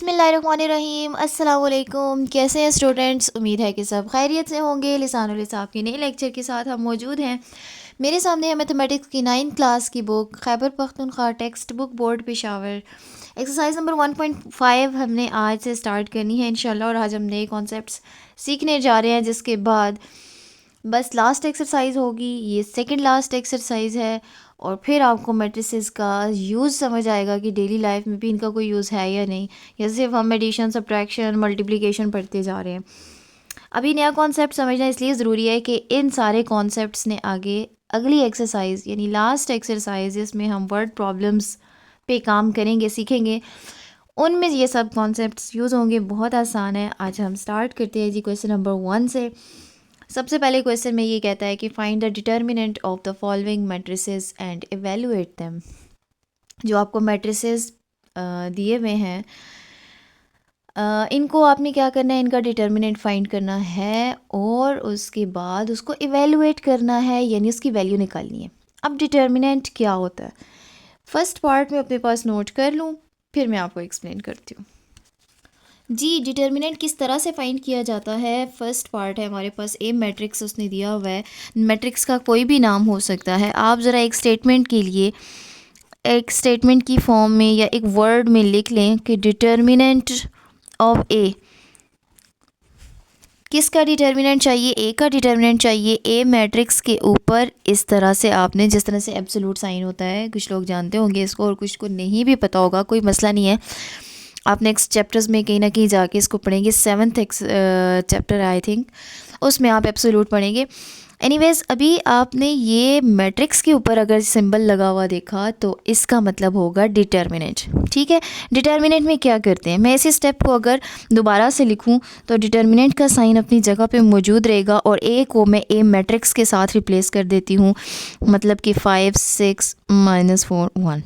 बिस्मिल्लाहिर्रहमानिर्रहीम अस्सलाम वालेकुम। कैसे हैं स्टूडेंट्स? उम्मीद है कि सब खैरियत से होंगे। लिसानुल हिसाब के नए लेक्चर के साथ हम मौजूद हैं। मेरे सामने है मैथमेटिक्स की 9th क्लास की book Khyber Pakhtunkhwa text book board Peshawar. Exercise number 1.5 हमने आज से स्टार्ट करनी है इंशाल्लाह, और आज हम नए कॉन्सेप्ट्स सीखने जा रहे हैं, जिसके बाद बस लास्ट एक्सरसाइज होगी। ये सेकंड लास्ट एक्सरसाइज है, और फिर आपको मैट्रिसेस का यूज़ समझ आएगा कि डेली लाइफ में भी इनका कोई यूज़ है या नहीं, या सिर्फ हम एडिशन सब्ट्रैक्शन मल्टीप्लिकेशन पढ़ते जा रहे हैं। अभी नया कॉन्सेप्ट समझना इसलिए ज़रूरी है कि इन सारे कॉन्सेप्ट्स ने आगे अगली एक्सरसाइज यानी लास्ट एक्सरसाइज जिसमें हम वर्ड प्रॉब्लम्स पे काम करेंगे, सीखेंगे, उनमें ये सब कॉन्सेप्ट्स यूज़ होंगे। बहुत आसान है। आज हम स्टार्ट करते हैं जी क्वेश्चन नंबर 1 से। सबसे पहले क्वेश्चन में ये कहता है कि find the determinant of the following matrices and evaluate them. जो आपको मैट्रिसेस दिए हुए हैं, इनको आपने क्या करना है, इनका डिटर्मिनेंट फाइंड करना है, और उसके बाद उसको इवेलुएट करना है, यानी उसकी वैल्यू निकालनी है। अब डिटर्मिनेंट क्या होता है, फर्स्ट पार्ट में अपने पास नोट कर लूँ, फिर मैं आपको एक्सप्लेन करती हूँ। जी, डिटर्मिनेंट किस तरह से फाइंड किया जाता है। फर्स्ट पार्ट है हमारे पास ए मैट्रिक्स, उसने दिया हुआ है। मैट्रिक्स का कोई भी नाम हो सकता है। आप ज़रा एक स्टेटमेंट के लिए एक स्टेटमेंट की फॉर्म में या एक वर्ड में लिख लें कि डिटर्मिनेंट ऑफ ए। किसका डिटर्मिनेंट चाहिए? ए का डिटर्मिनेंट चाहिए ए मैट्रिक्स के ऊपर। इस तरह से आपने, जिस तरह से एब्सोल्यूट साइन होता है, कुछ लोग जानते होंगे इसको और कुछ को नहीं भी पता होगा, कोई मसला नहीं है। आप नेक्स्ट चैप्टर्स में कहीं ना कहीं जाके इसको पढ़ेंगे। 7th चैप्टर आई थिंक, उसमें आप एब्सोल्यूट पढ़ेंगे। एनीवेज, अभी आपने ये मैट्रिक्स के ऊपर अगर सिंबल लगा हुआ देखा तो इसका मतलब होगा डिटर्मिनेंट। ठीक है, डिटर्मिनेंट में क्या करते हैं, मैं इसी स्टेप को अगर दोबारा से लिखूं तो डिटर्मिनेंट का साइन अपनी जगह पे मौजूद रहेगा, और ए को मैं ए मैट्रिक्स के साथ रिप्लेस कर देती हूँ, मतलब कि 5 6 -4 1।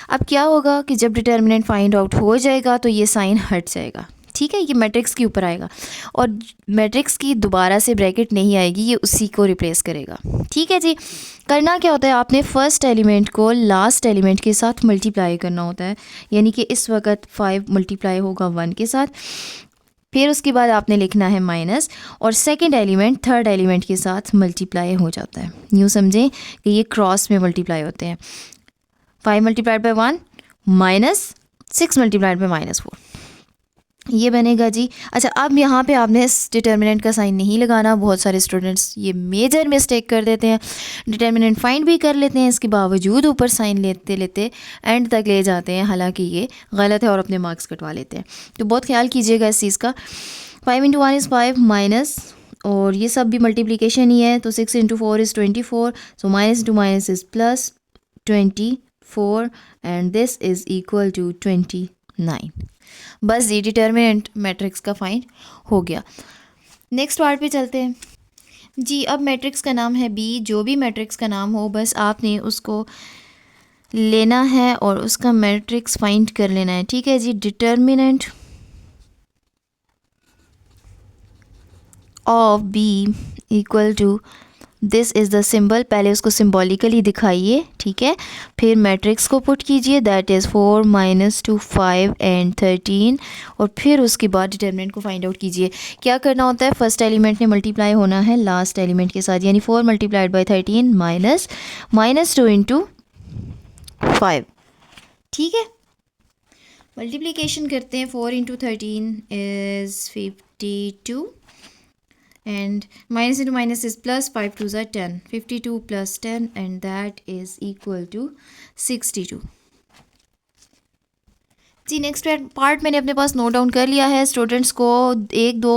अब क्या होगा कि जब डिटर्मिनेंट फाइंड आउट हो जाएगा तो ये साइन हट जाएगा। ठीक है, ये मैट्रिक्स के ऊपर आएगा, और मैट्रिक्स की दोबारा से ब्रैकेट नहीं आएगी, ये उसी को रिप्लेस करेगा। ठीक है जी। करना क्या होता है, आपने फर्स्ट एलिमेंट को लास्ट एलिमेंट के साथ मल्टीप्लाई करना होता है, यानी कि इस वक्त 5 मल्टीप्लाई होगा 1 के साथ, फिर उसके बाद आपने लिखना है माइनस, और सेकंड एलिमेंट थर्ड एलिमेंट के साथ मल्टीप्लाई हो जाता है। यूँ समझें कि ये क्रॉस में मल्टीप्लाई होते हैं। 5 multiplied by 1 minus 6 multiplied by -4, ये बनेगा जी। अच्छा, अब यहाँ पे आपने इस डिटर्मिनेंट का साइन नहीं लगाना। बहुत सारे स्टूडेंट्स ये मेजर मिस्टेक कर देते हैं, डिटर्मिनेंट फाइंड भी कर लेते हैं, इसके बावजूद ऊपर साइन लेते लेते एंड तक ले जाते हैं, हालांकि ये गलत है, और अपने मार्क्स कटवा लेते हैं। तो बहुत ख्याल कीजिएगा इस चीज़ का। 5 × 1 = 5 माइनस, और ये सब भी मल्टीप्लिकेशन ही है, तो 6 × 4 = 24, so minus two minus is plus 24, and this is equal to 29। बस ये डिटर्मिनेंट मैट्रिक्स का फाइंड हो गया। नेक्स्ट पार्ट पे चलते हैं जी। अब मैट्रिक्स का नाम है बी। जो भी मैट्रिक्स का नाम हो, बस आपने उसको लेना है और उसका मैट्रिक्स फाइंड कर लेना है। ठीक है जी। Determinant of B equal to this is the symbol. पहले उसको सिम्बॉलिकली दिखाइए, ठीक है, फिर मैट्रिक्स को पुट कीजिए, दैट इज़ 4 - 2 5 एंड 13, और फिर उसके बाद डिटर्मिनेंट को फाइंड आउट कीजिए। क्या करना होता है, फर्स्ट एलिमेंट ने मल्टीप्लाई होना है लास्ट एलिमेंट के साथ, यानी 4 मल्टीप्लाइड बाई 13 माइनस -2 × 5। ठीक है, मल्टीप्लिकेशन करते हैं। 4 × 13 is 52, and minus into minus is plus, 5 2s are 10, 52 plus 10, and that is equal to 62 जी। नेक्स्ट पार्ट मैंने अपने पास नोट डाउन कर लिया है। स्टूडेंट्स को एक दो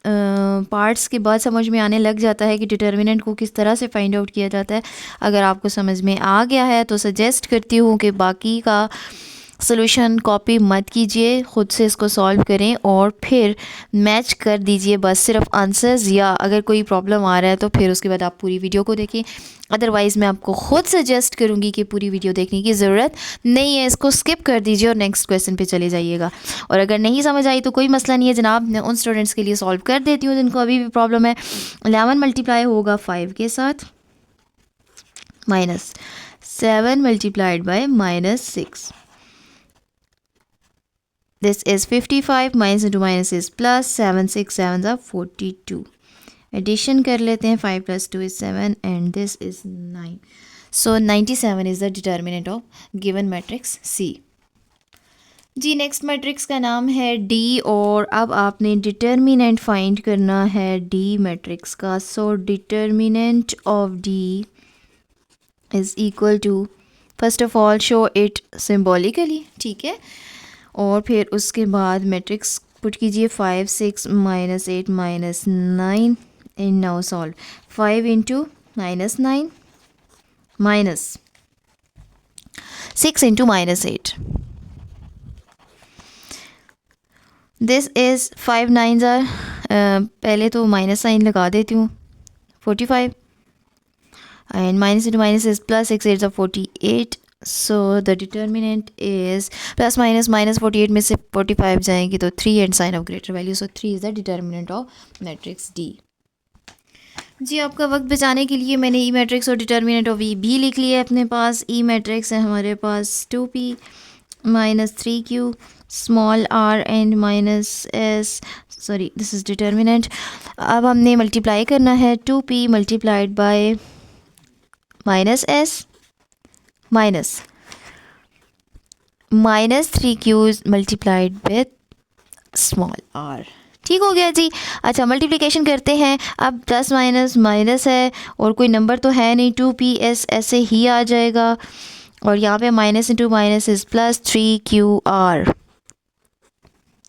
पार्ट्स के बाद समझ में आने लग जाता है कि डिटर्मिनेंट को किस तरह से फाइंड आउट किया जाता है। अगर आपको समझ में आ गया है तो सजेस्ट करती हूँ कि बाकी का सोल्यूशन कॉपी मत कीजिए, ख़ुद से इसको सॉल्व करें और फिर मैच कर दीजिए बस सिर्फ आंसर्स, या अगर कोई प्रॉब्लम आ रहा है तो फिर उसके बाद आप पूरी वीडियो को देखें। अदरवाइज़ मैं आपको ख़ुद सजेस्ट करूँगी कि पूरी वीडियो देखने की ज़रूरत नहीं है, इसको स्किप कर दीजिए और नेक्स्ट क्वेश्चन पे चले जाइएगा। और अगर नहीं समझ आई तो कोई मसला नहीं है जनाब, मैं उन स्टूडेंट्स के लिए सॉल्व कर देती हूँ जिनको अभी भी प्रॉब्लम है। 11 मल्टीप्लाई होगा 5 के साथ, minus 7 multiplied by -6, This is 55, minus into minus is plus, 7 6 7 are 42. Addition कर लेते हैं, 5 plus 2 is 7 and this is 9. So 97 is the determinant of given matrix C. जी नेक्स्ट मैट्रिक्स का नाम है डी और अब आपने डिटर्मिनेंट फाइंड करना है डी मैट्रिक्स का. So determinant of D is equal to, first of all show it symbolically, ठीक है, और फिर उसके बाद मैट्रिक्स पुट कीजिए 5 6 minus 8 minus 9 and now solve. 5 into minus 9 minus 6 into minus 8. This is 5 9 are, पहले तो माइनस साइन लगा देती हूँ, 45 and minus into minus is plus, 6 8 48. So the determinant is plus minus minus 48 में से 45 जाएंगी तो 3 and sign of greater value. So 3 is the determinant of matrix D. जी आपका वक्त बचाने के लिए मैंने ई मैट्रिक्स और डिटर्मिनेंट ऑफ ई भी लिख लिया है अपने पास. ई मैट्रिक्स है हमारे पास 2p minus 3q small r and minus s, sorry this is determinant. अब हमने मल्टीप्लाई करना है 2p multiplied by minus s minus 3q multiplied with small r. ठीक हो गया जी. अच्छा मल्टीप्लिकेशन करते हैं. अब प्लस माइनस माइनस है और कोई नंबर तो है नहीं, 2ps ऐसे ही आ जाएगा और यहाँ पे minus into minus is plus 3qr.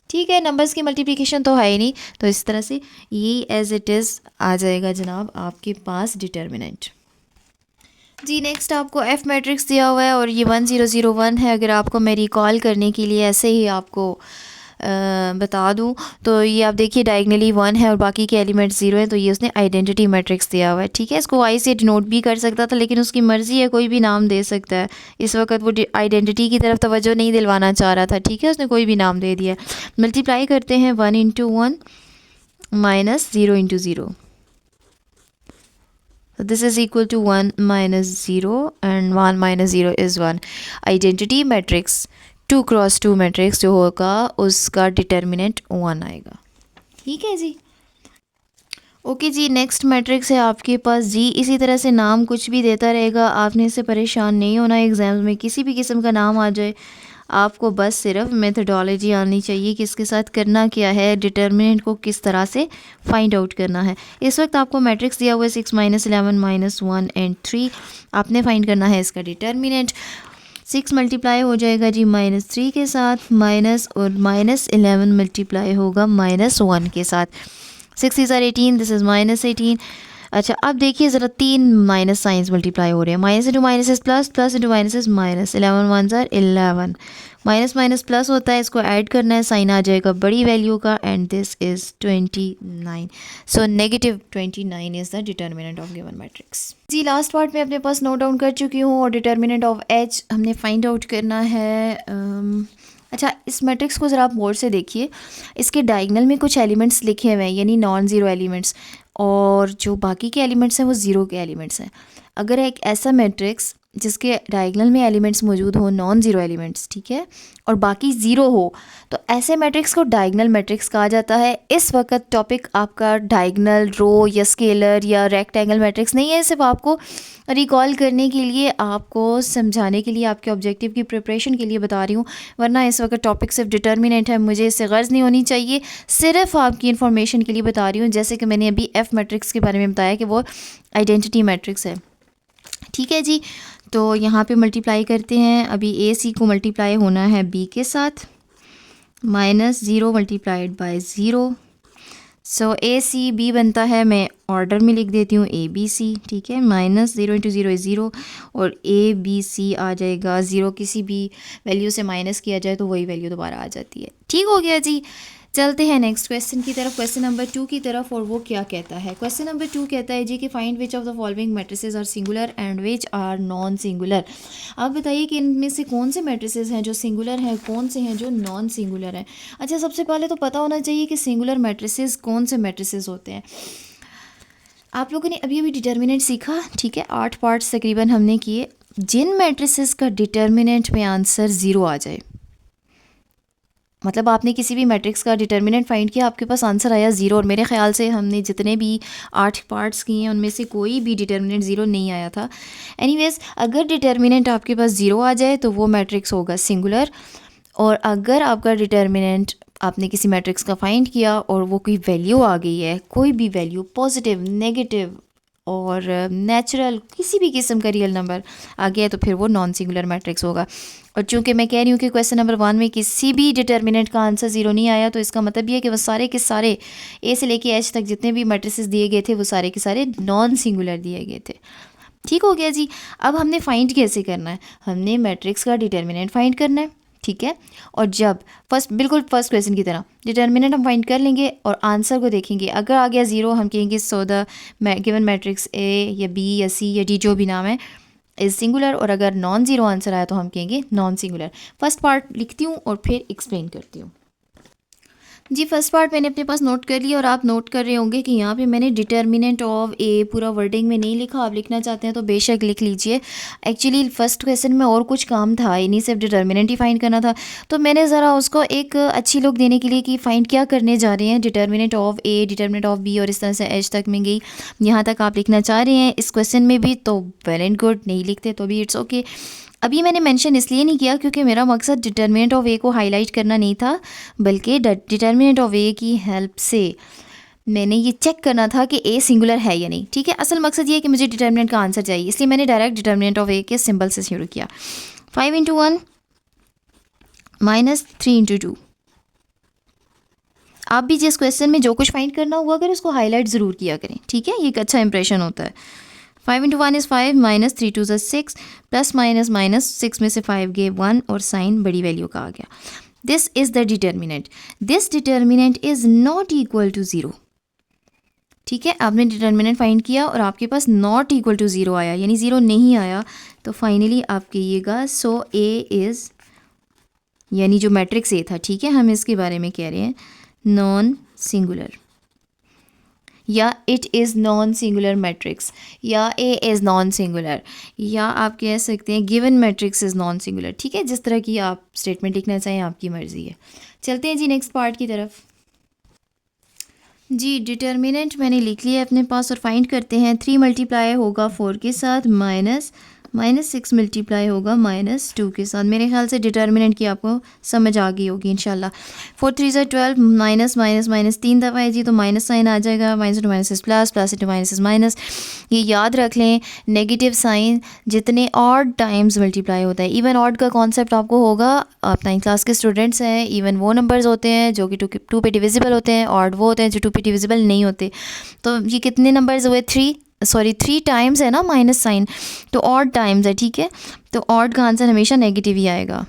ठीक है, नंबर्स की मल्टीप्लिकेशन तो है ही नहीं, तो इस तरह से ये एज इट इज़ आ जाएगा जनाब आपके पास डिटर्मिनेंट. जी नेक्स्ट आपको एफ़ मैट्रिक्स दिया हुआ है और ये 1001 है. अगर आपको मैं रिकॉल करने के लिए ऐसे ही आपको बता दूं तो ये आप देखिए डायगनली 1 है और बाकी के एलिमेंट्स 0 हैं, तो ये उसने आइडेंटिटी मैट्रिक्स दिया हुआ है. ठीक है, इसको आई से डिनोट भी कर सकता था लेकिन उसकी मर्ज़ी है, कोई भी नाम दे सकता है. इस वक्त वो आइडेंटिटी की तरफ तवज्जो नहीं दिलवाना चाह रहा था, ठीक है, उसने कोई भी नाम दे दिया. मल्टीप्लाई करते हैं 1 into 1 minus 0 into 0. So this is equal to 1 minus 0 and 1 minus 0 is 1. Identity matrix 2 cross 2 matrix जो होगा उसका डिटर्मिनेंट 1 आएगा. ठीक है जी. ओके जी नेक्स्ट मैट्रिक्स है आपके पास जी. इसी तरह से नाम कुछ भी देता रहेगा, आपने इससे परेशान नहीं होना. एग्ज़ाम्स में किसी भी किस्म का नाम आ जाए, आपको बस सिर्फ मेथडोलॉजी आनी चाहिए कि इसके साथ करना क्या है, डिटर्मिनेंट को किस तरह से फाइंड आउट करना है. इस वक्त आपको मैट्रिक्स दिया हुआ है 6 माइनस 11 माइनस 1 एंड 3. आपने फाइंड करना है इसका डिटर्मिनेंट. 6 मल्टीप्लाई हो जाएगा जी माइनस 3 के साथ, माइनस और माइनस 11 मल्टीप्लाई होगा माइनस 1 के साथ. 6 इज़ 18, दिस इज़ माइनस 18. अच्छा अब देखिए ज़रा 3 माइनस साइंस मल्टीप्लाई हो रहे हैं. Minus into minus is plus, plus into minus is minus. 11 1 ज़ार 11, माइनस माइनस प्लस होता है, इसको ऐड करना है, साइन आ जाएगा बड़ी वैल्यू का and this is 29. So negative 29 is the determinant of given matrix. जी लास्ट पार्ट में अपने पास नोट डाउन कर चुकी हूँ और डिटर्मिनेंट ऑफ एच हमने फाइंड आउट करना है. अच्छा इस मैट्रिक्स को ज़रा आप गौर से देखिए, इसके डायगनल में कुछ एलिमेंट्स लिखे हुए हैं यानी नॉन ज़ीरो एलिमेंट्स, और जो बाकी के एलिमेंट्स हैं वो ज़ीरो के एलिमेंट्स हैं. अगर एक ऐसा मैट्रिक्स जिसके डायगनल में एलिमेंट्स मौजूद हो, नॉन ज़ीरो एलिमेंट्स, ठीक है, और बाकी ज़ीरो हो, तो ऐसे मैट्रिक्स को डायगनल मैट्रिक्स कहा जाता है. इस वक्त टॉपिक आपका डायगनल, रो या स्केलर या रेक्टेंगल मैट्रिक्स नहीं है, सिर्फ आपको रिकॉल करने के लिए, आपको समझाने के लिए, आपके ऑब्जेक्टिव की प्रिपरेशन के लिए बता रही हूँ. वरना इस वक्त टॉपिक सिर्फ डिटर्मिनेंट है, मुझे इससे गर्ज नहीं होनी चाहिए, सिर्फ आपकी इन्फॉर्मेशन के लिए बता रही हूँ. जैसे कि मैंने अभी एफ़ मैट्रिक्स के बारे में बताया कि वो आइडेंटिटी मैट्रिक्स है. ठीक है जी, तो यहाँ पे मल्टीप्लाई करते हैं. अभी ए सी को मल्टीप्लाई होना है बी के साथ, minus 0 multiplied by 0. So A C B बनता है, मैं ऑर्डर में लिख देती हूँ ए बी सी. ठीक है, माइनस 0 इंटू 0 इज़ 0 और ए बी सी आ जाएगा. 0 किसी भी वैल्यू से माइनस किया जाए तो वही वैल्यू दोबारा आ जाती है. ठीक हो गया जी. चलते हैं नेक्स्ट क्वेश्चन की तरफ, क्वेश्चन नंबर 2 की तरफ. और वो क्या कहता है, क्वेश्चन नंबर 2 कहता है जी कि find which of the following matrices are singular and which are non singular. आप बताइए कि इनमें से कौन से मैट्रिसेस हैं जो सिंगुलर हैं, कौन से हैं जो नॉन सिंगुलर हैं. अच्छा सबसे पहले तो पता होना चाहिए कि सिंगुलर मैट्रिसेस कौन से मैट्रिसेस होते हैं. आप लोगों ने अभी अभी डिटर्मिनेंट सीखा, ठीक है, 8 पार्ट्स तकरीबन हमने किए. जिन मैट्रिसेस का डिटर्मिनेंट में आंसर 0 आ जाए, मतलब आपने किसी भी मैट्रिक्स का डिटर्मिनेंट फाइंड किया, आपके पास आंसर आया 0, और मेरे ख्याल से हमने जितने भी 8 पार्ट्स किए हैं उनमें से कोई भी डिटर्मिनेंट 0 नहीं आया था। एनीवेज, अगर डिटर्मिनेंट आपके पास 0 आ जाए तो वो मैट्रिक्स होगा सिंगुलर, और अगर आपका डिटर्मिनेंट आपने किसी मैट्रिक्स का फाइंड किया और वो कोई वैल्यू आ गई है, कोई भी वैल्यू, पॉजिटिव, नेगेटिव और नेचुरल, किसी भी किस्म का रियल नंबर आ गया है, तो फिर वो नॉन सिंगुलर मैट्रिक्स होगा। और चूंकि मैं कह रही हूँ कि क्वेश्चन नंबर 1 में किसी भी डिटर्मिनेंट का आंसर 0 नहीं आया, तो इसका मतलब ये है कि वो सारे के सारे ए से लेके एच तक जितने भी मैट्रिसेस दिए गए थे वो सारे के सारे नॉन सिंगुलर दिए गए थे। ठीक हो गया जी। अब हमने फाइंड कैसे करना है, हमने मैट्रिक्स का डिटर्मिनेंट फाइंड करना है, ठीक है। और जब बिल्कुल फर्स्ट क्वेश्चन की तरह डिटर्मिनेंट हम फाइंड कर लेंगे और आंसर को देखेंगे, अगर आ गया 0 हम कहेंगे so the given matrix A या बी या सी या डी जो भी नाम है इज़ सिंगुलर, और अगर नॉन ज़ीरो आंसर आया तो हम कहेंगे नॉन सिंगुलर। फर्स्ट पार्ट लिखती हूँ और फिर एक्सप्लेन करती हूँ। जी, फर्स्ट पार्ट मैंने अपने पास नोट कर लिया, और आप नोट कर रहे होंगे कि यहाँ पे मैंने डिटर्मिनेंट ऑफ ए पूरा वर्डिंग में नहीं लिखा। आप लिखना चाहते हैं तो बेशक लिख लीजिए। एक्चुअली फर्स्ट क्वेश्चन में और कुछ काम था ही नहीं, सिर्फ डिटर्मिनेंट ही फाइंड करना था, तो मैंने ज़रा उसको एक अच्छी लुक देने के लिए कि फाइंड क्या करने जा रहे हैं, determinant of A, determinant of B, और इस तरह से एच तक में गई। यहाँ तक आप लिखना चाह रहे हैं इस क्वेश्चन में भी तो वेल एंड गुड, नहीं लिखते तो भी इट्स ओके। अभी मैंने मेंशन इसलिए नहीं किया क्योंकि मेरा मकसद डिटर्मिनेंट ऑफ ए को हाईलाइट करना नहीं था, बल्कि डिटर्मिनेंट ऑफ ए की हेल्प से मैंने ये चेक करना था कि ए सिंगुलर है या नहीं। ठीक है, असल मकसद ये है कि मुझे डिटर्मिनेंट का आंसर चाहिए, इसलिए मैंने डायरेक्ट डिटर्मिनेंट ऑफ ए के सिंबल से शुरू किया। 5 × 1 -3 × 2। आप भी जिस क्वेश्चन में जो कुछ फाइंड करना हुआ अगर उसको हाईलाइट ज़रूर किया करें, ठीक है, ये एक अच्छा इंप्रेशन होता है। 5 × 1 is 5 -3 2 is 6 plus minus minus 6 में से 5 गए 1 और साइन बड़ी वैल्यू का आ गया। This is the determinant, this determinant is not equal to 0। ठीक है, आपने डिटर्मिनेंट फाइंड किया और आपके पास नॉट इक्वल टू 0 आया, यानी 0 नहीं आया, तो फाइनली आप कहिएगा सो ए इज़, यानी जो मैट्रिक्स ए था, ठीक है, हम इसके बारे में कह रहे हैं नॉन सिंगुलर, या it is non singular matrix, या ए इज़ नॉन सिंगुलर, या आप कह सकते हैं given matrix is non singular. ठीक है, जिस तरह की आप स्टेटमेंट लिखना चाहें आपकी मर्ज़ी है। चलते हैं जी नेक्स्ट पार्ट की तरफ। जी, डिटर्मिनेंट मैंने लिख लिया अपने पास और फाइंड करते हैं। 3 मल्टीप्लाई होगा 4 के साथ, -6 मल्टीप्लाई होगा -2 के साथ। मेरे ख्याल से डिटर्मिनेंट की आपको समझ आ गई होगी इंशाल्लाह। 4 3 ज़ा 12, माइनस माइनस माइनस 3 दफ़ा है जी, तो माइनस साइन आ जाएगा, minus into minus is plus, plus into minus is minus. ये याद रख लें, नेगेटिव साइन जितने ऑड टाइम्स मल्टीप्लाई होता है, इवन ऑड का कॉन्सेप्ट आपको होगा, आप 9th क्लास के स्टूडेंट्स हैं, इवन वो नंबर्स होते हैं जो कि 2 पे डिविजिबल होते हैं, ऑड वो होते हैं जो 2 पे डिविजिबल नहीं होते। तो ये कितने नंबर्स हुए, 3 टाइम्स है ना माइनस साइन, तो ऑड टाइम्स है, ठीक है, तो ऑड का आंसर हमेशा नेगेटिव ही आएगा।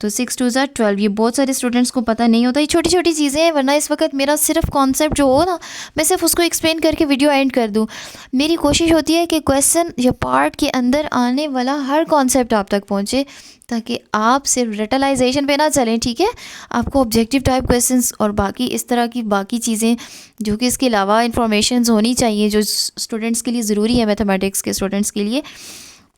तो 6 2 ज़ा 12, ये बहुत सारे स्टूडेंट्स को पता नहीं होता, ये छोटी छोटी चीज़ें हैं, वरना इस वक्त मेरा सिर्फ कॉन्सेप्ट जो हो ना, मैं सिर्फ उसको एक्सप्लेन करके वीडियो एंड कर दूँ। मेरी कोशिश होती है कि क्वेश्चन या पार्ट के अंदर आने वाला हर कॉन्सेप्ट आप तक पहुँचे, ताकि आप सिर्फ रेटलाइजेशन पे ना चलें, ठीक है, आपको ऑब्जेक्टिव टाइप क्वेश्चंस और बाकी इस तरह की बाकी चीज़ें जो कि इसके अलावा इंफॉर्मेशन होनी चाहिए जो स्टूडेंट्स के लिए ज़रूरी है, मैथमेटिक्स के स्टूडेंट्स के लिए,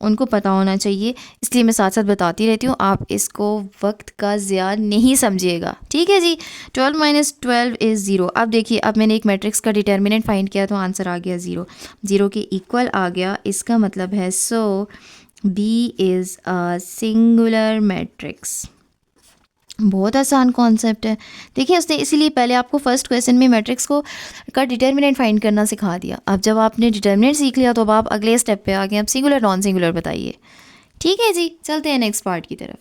उनको पता होना चाहिए, इसलिए मैं साथ साथ बताती रहती हूँ। आप इसको वक्त का ज़िया नहीं समझिएगा, ठीक है जी। 12 - 12 इज़ 0। अब देखिए, अब मैंने एक मैट्रिक्स का डिटर्मिनेंट फाइंड किया तो आंसर आ गया 0, 0 के इक्वल आ गया, इसका मतलब है so B is a singular matrix. बहुत आसान कॉन्सेप्ट है। देखिए, उसने इसीलिए पहले आपको फर्स्ट क्वेश्चन में मैट्रिक्स को का डिटर्मिनेंट फाइंड करना सिखा दिया। अब जब आपने डिटर्मिनेंट सीख लिया तो अब आप अगले स्टेप पे आ गए, अब सिंगुलर नॉन सिंगुलर बताइए। ठीक है जी, चलते हैं नेक्स्ट पार्ट की तरफ।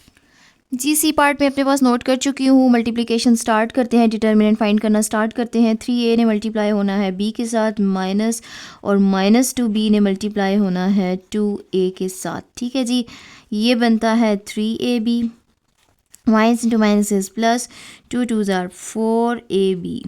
जी, सी पार्ट में अपने पास नोट कर चुकी हूँ। मल्टीप्लिकेशन स्टार्ट करते हैं, डिटर्मिनेंट फाइंड करना स्टार्ट करते हैं। 3a ने मल्टीप्लाई होना है b के साथ, माइनस और -2b ने मल्टीप्लाई होना है 2a के साथ। ठीक है जी, ये बनता है 3ab, minus into minus is plus, 2 2 ज़ार 4ab।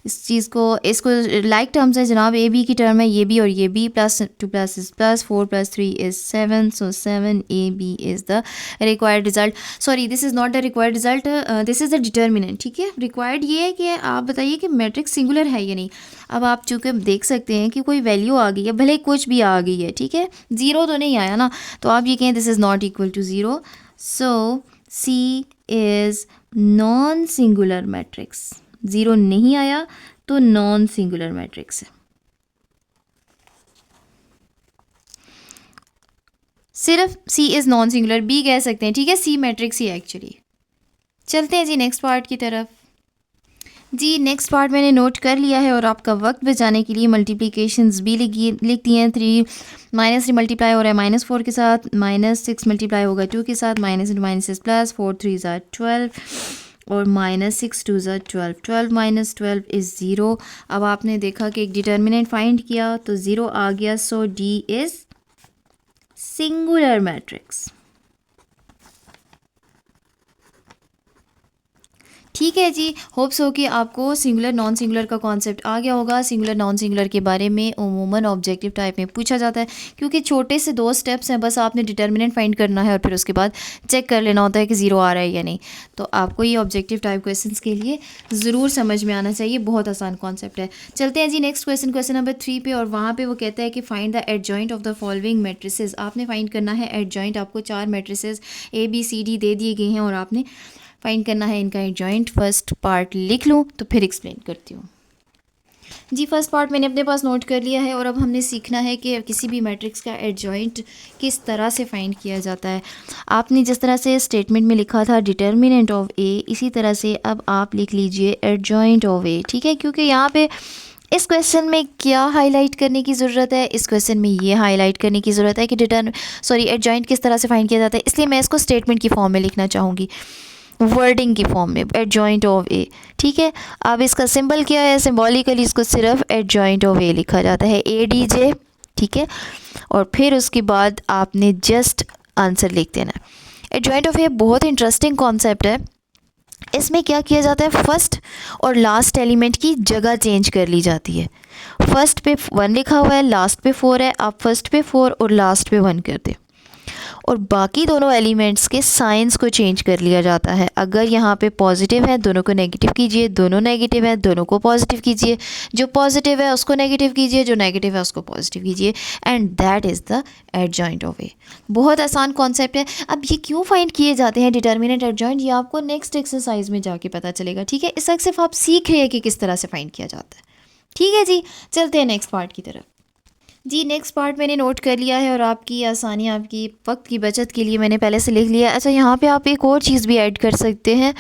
इस चीज़ को इसको लाइक टर्म्स है जनाब, ए बी की टर्म है ये भी और ये भी, plus 2 plus is plus, 4 + 3 is 7, so 7ab is the required result. Sorry, this is not the required result, this is the determinant. ठीक है, रिक्वायर्ड ये है कि आप बताइए कि मैट्रिक्स सिंगुलर है या नहीं। अब आप चूँकि देख सकते हैं कि कोई वैल्यू आ गई है, भले कुछ भी आ गई है, ठीक है, 0 तो नहीं आया ना, तो आप ये कहें this is not equal to 0, so C is non singular matrix, zero नहीं आया तो नॉन सिंगुलर मैट्रिक्स है। सिर्फ C is non singular, B कह सकते हैं, ठीक है, सी मैट्रिक्स ही है एक्चुअली। चलते हैं जी नेक्स्ट पार्ट की तरफ। जी नेक्स्ट पार्ट मैंने नोट कर लिया है और आपका वक्त बचाने के लिए मल्टीप्लिकेशंस भी लिख दी हैं। 3 -3 मल्टीप्लाई हो रहा है -4 के साथ, -6 मल्टीप्लाई होगा 2 के साथ, minus into minus is plus, 4 3 ज़ा 12 और -6 2 ज़ा 12, 12 - 12 इज़ ज़ीरो। अब आपने देखा कि एक डिटर्मिनेंट फाइंड किया तो ज़ीरो आ गया, सो डी इज़ सिंगुलर मैट्रिक्स। ठीक है जी, होप्स हो कि आपको सिंगुलर नॉन सिंगुलर का कॉन्सेप्ट आ गया होगा। सिंगुलर नॉन सिंगुलर के बारे में उमूमन ऑब्जेक्टिव टाइप में पूछा जाता है, क्योंकि छोटे से 2 स्टेप्स हैं, बस आपने डिटर्मिनेंट फाइंड करना है और फिर उसके बाद चेक कर लेना होता है कि ज़ीरो आ रहा है या नहीं। तो आपको ये ऑब्जेक्टिव टाइप क्वेश्चंस के लिए ज़रूर समझ में आना चाहिए, बहुत आसान कॉन्सेप्ट है। चलते हैं जी नेक्स्ट क्वेश्चन, क्वेश्चन नंबर 3 पे, और वहाँ पर वो कहता है कि find the adjoint of the following matrices. आपने फाइंड करना है एडजॉइंट। आपको 4 मैट्रिसेस ABCD दे दिए गए हैं और आपने फाइंड करना है इनका एडजॉइंट। फर्स्ट पार्ट लिख लूँ तो फिर एक्सप्लेन करती हूँ। जी फर्स्ट पार्ट मैंने अपने पास नोट कर लिया है और अब हमने सीखना है कि किसी भी मैट्रिक्स का एडजॉइंट किस तरह से फाइंड किया जाता है। आपने जिस तरह से स्टेटमेंट में लिखा था डिटर्मिनेंट ऑफ ए, इसी तरह से अब आप लिख लीजिए एडजॉइंट ऑफ ए, ठीक है। क्योंकि यहाँ पे इस क्वेश्चन में क्या हाईलाइट करने की ज़रूरत है, इस क्वेश्चन में ये हाईलाइट करने की ज़रूरत है कि एडजॉइंट किस तरह से फाइंड किया जाता है, इसलिए मैं इसको स्टेटमेंट की फॉर्म में लिखना चाहूँगी, वर्डिंग की फॉर्म में, एडजॉइंट ऑफ ए, ठीक है। अब इसका सिंबल क्या है, सिंबॉलिकली इसको सिर्फ एडजॉइंट ऑफ ए लिखा जाता है, ADJ, ठीक है। और फिर उसके बाद आपने जस्ट आंसर लिख देना। एडजॉइंट ऑफ ए बहुत इंटरेस्टिंग कॉन्सेप्ट है। इसमें क्या किया जाता है, फर्स्ट और लास्ट एलिमेंट की जगह चेंज कर ली जाती है। फर्स्ट पे 1 लिखा हुआ है, लास्ट पे 4 है, आप फर्स्ट पे 4 और लास्ट पे 1 कर दें, और बाकी दोनों एलिमेंट्स के साइंस को चेंज कर लिया जाता है। अगर यहाँ पे पॉजिटिव है दोनों को नेगेटिव कीजिए, दोनों नेगेटिव है दोनों को पॉजिटिव कीजिए, जो पॉजिटिव है उसको नेगेटिव कीजिए, जो नेगेटिव है उसको पॉजिटिव कीजिए, and that is the adjoint of A. बहुत आसान कॉन्सेप्ट है। अब ये क्यों फाइंड किए जाते हैं डिटर्मिनेंट एडजॉइंट, ये आपको नेक्स्ट एक्सरसाइज में जाके पता चलेगा, ठीक है। इस वक्त सिर्फ आप सीख रहे हैं कि किस तरह से फाइंड किया जाता है, ठीक है जी। चलते हैं नेक्स्ट पार्ट की तरफ। जी नेक्स्ट पार्ट मैंने नोट कर लिया है और आपकी आसानी, आपकी वक्त की बचत के लिए मैंने पहले से लिख लिया। अच्छा, यहाँ पे आप एक और चीज़ भी ऐड कर सकते हैं,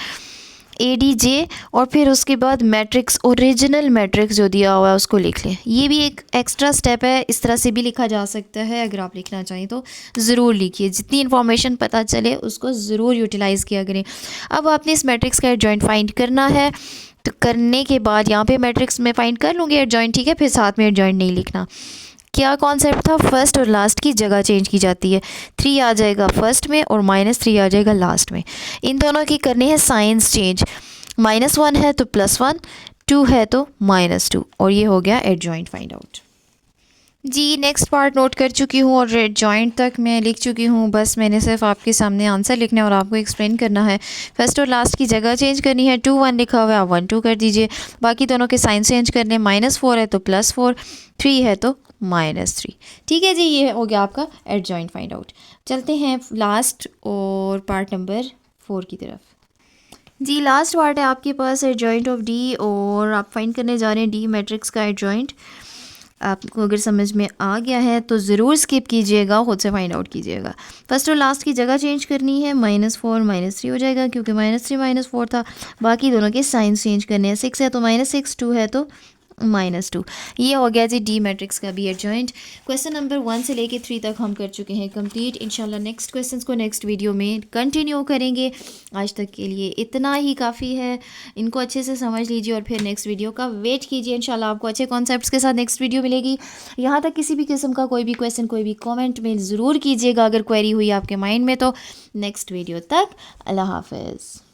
ADJ, और फिर उसके बाद मैट्रिक्स, ओरिजिनल मैट्रिक्स जो दिया हुआ है उसको लिख लें। ये भी एक एक्स्ट्रा स्टेप है, इस तरह से भी लिखा जा सकता है। अगर आप लिखना चाहें तो ज़रूर लिखिए, जितनी इन्फॉर्मेशन पता चले उसको ज़रूर यूटिलाइज़ किया करें। अब आपने इस मैट्रिक्स का एडजॉइंट फाइंड करना है, तो करने के बाद यहाँ पे मैट्रिक्स में फाइंड कर लूँगी एडजॉइंट, ठीक है, फिर साथ में एडजॉइंट नहीं लिखना। क्या कॉन्सेप्ट था, फर्स्ट और लास्ट की जगह चेंज की जाती है। 3 आ जाएगा फर्स्ट में और -3 आ जाएगा लास्ट में। इन दोनों की करनी है साइंस चेंज, -1 है तो +1, 2 है तो -2, और ये हो गया एडजॉइंट फाइंड आउट। जी नेक्स्ट पार्ट नोट कर चुकी हूँ और एडजॉइंट तक मैं लिख चुकी हूँ। बस मैंने सिर्फ आपके सामने आंसर लिखना है और आपको एक्सप्लेन करना है। फर्स्ट और लास्ट की जगह चेंज करनी है, 2 1 लिखा हुआ है, आप 1 2 कर दीजिए। बाकी दोनों के साइन चेंज करने, -4 है तो +4, 3 है तो -3, ठीक है जी। ये हो गया आपका एडजॉइंट फाइंड आउट। चलते हैं लास्ट और पार्ट नंबर 4 की तरफ। जी लास्ट पार्ट है आपके पास एडजॉइंट ऑफ डी, और आप फाइंड करने जा रहे हैं डी मैट्रिक्स का एडजॉइंट। आपको अगर समझ में आ गया है तो ज़रूर स्किप कीजिएगा, खुद से फाइंड आउट कीजिएगा। फर्स्ट और लास्ट की जगह चेंज करनी है, -4 -3 हो जाएगा, क्योंकि -3 -4 था। बाकी दोनों के साइंस चेंज करने हैं, 6 है तो -6, 2 है तो -2। ये हो गया जी डी मैट्रिक्स का भी एडजॉइंट। क्वेश्चन नंबर 1 से लेके 3 तक हम कर चुके हैं कंप्लीट। इंशाल्लाह नेक्स्ट क्वेश्चंस को नेक्स्ट वीडियो में कंटिन्यू करेंगे। आज तक के लिए इतना ही काफ़ी है, इनको अच्छे से समझ लीजिए और फिर नेक्स्ट वीडियो का वेट कीजिए। इंशाल्लाह आपको अच्छे कॉन्सेप्ट्स के साथ नेक्स्ट वीडियो मिलेगी। यहाँ तक किसी भी किस्म का कोई भी क्वेश्चन, कोई भी कॉमेंट में ज़रूर कीजिएगा अगर क्वेरी हुई आपके माइंड में तो। नेक्स्ट वीडियो तक अल्लाह हाफिज़।